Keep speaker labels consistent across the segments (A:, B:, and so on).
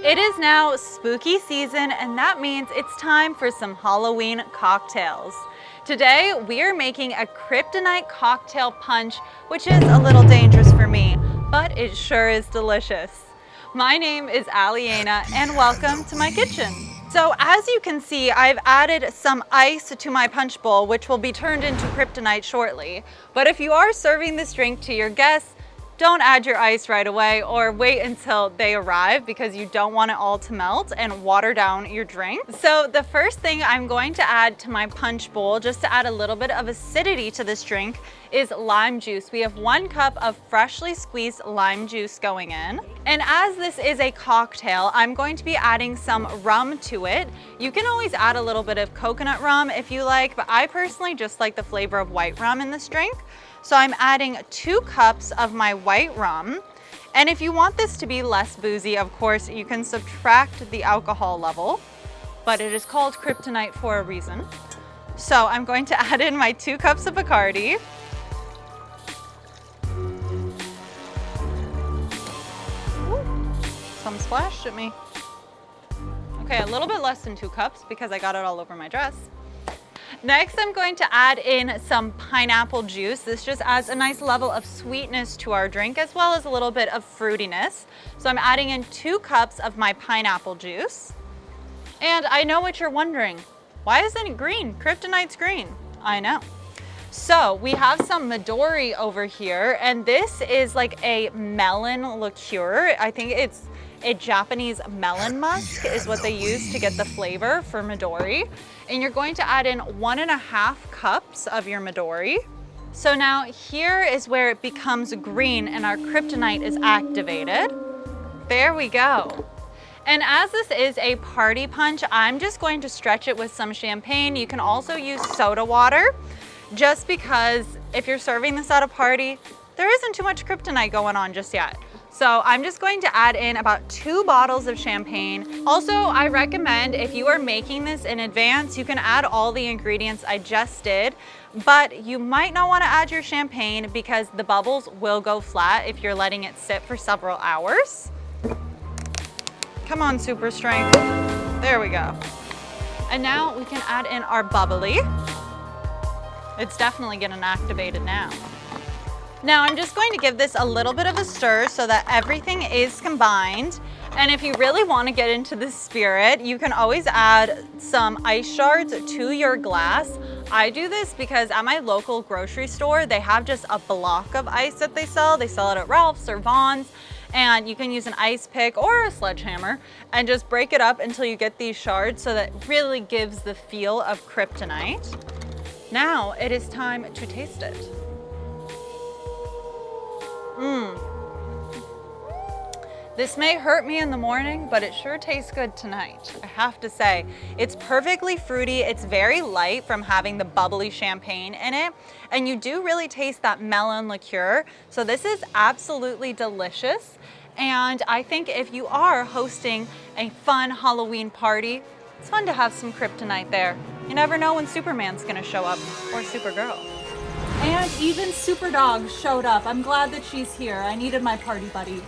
A: It is now spooky season, and that means it's time for some Halloween cocktails. Today, we are making a Kryptonite cocktail punch, which is a little dangerous for me, but it sure is delicious. My name is Alyena, and welcome to my kitchen. So as you can see, I've added some ice to my punch bowl, which will be turned into Kryptonite shortly. But if you are serving this drink to your guests, don't add your ice right away or wait until they arrive because you don't want it all to melt and water down your drink. So the first thing I'm going to add to my punch bowl, just to add a little bit of acidity to this drink, is lime juice. We have 1 cup of freshly squeezed lime juice going in. And as this is a cocktail, I'm going to be adding some rum to it. You can always add a little bit of coconut rum if you like, but I personally just like the flavor of white rum in this drink. So I'm adding 2 cups of my white rum. And if you want this to be less boozy, of course, you can subtract the alcohol level, but it is called Kryptonite for a reason. So I'm going to add in my 2 cups of Bacardi. Ooh, some splashed at me. Okay, a little bit less than 2 cups because I got it all over my dress. Next, I'm going to add in some pineapple juice. This just adds a nice level of sweetness to our drink as well as a little bit of fruitiness. So I'm adding in 2 cups of my pineapple juice. And I know what you're wondering. Why isn't it green? Kryptonite's green. I know. So we have some Midori over here, and this is like a melon liqueur. I think it's a Japanese melon musk is what they use to get the flavor for Midori. And you're going to add in 1.5 cups of your Midori. So now here is where it becomes green and our Kryptonite is activated. There we go. And as this is a party punch, I'm just going to stretch it with some champagne. You can also use soda water, just because if you're serving this at a party, there isn't too much Kryptonite going on just yet. So I'm just going to add in about 2 bottles of champagne. Also, I recommend if you are making this in advance, you can add all the ingredients I just did, but you might not want to add your champagne because the bubbles will go flat if you're letting it sit for several hours. Come on, super strength. There we go. And now we can add in our bubbly. It's definitely getting activated now. Now I'm just going to give this a little bit of a stir so that everything is combined. And if you really want to get into the spirit, you can always add some ice shards to your glass. I do this because at my local grocery store, they have just a block of ice that they sell. They sell it at Ralph's or Vaughn's. And you can use an ice pick or a sledgehammer and just break it up until you get these shards so that it really gives the feel of Kryptonite. Now it is time to taste it. This may hurt me in the morning, but it sure tastes good tonight. I have to say, it's perfectly fruity. It's very light from having the bubbly champagne in it. And you do really taste that melon liqueur. So this is absolutely delicious. And I think if you are hosting a fun Halloween party, it's fun to have some Kryptonite there. You never know when Superman's gonna show up, or Supergirl.
B: And even Superdog showed up. I'm glad that she's here. I needed my party buddy.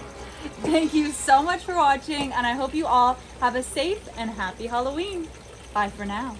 B: Thank you so much for watching, and I hope you all have a safe and happy Halloween. Bye for now.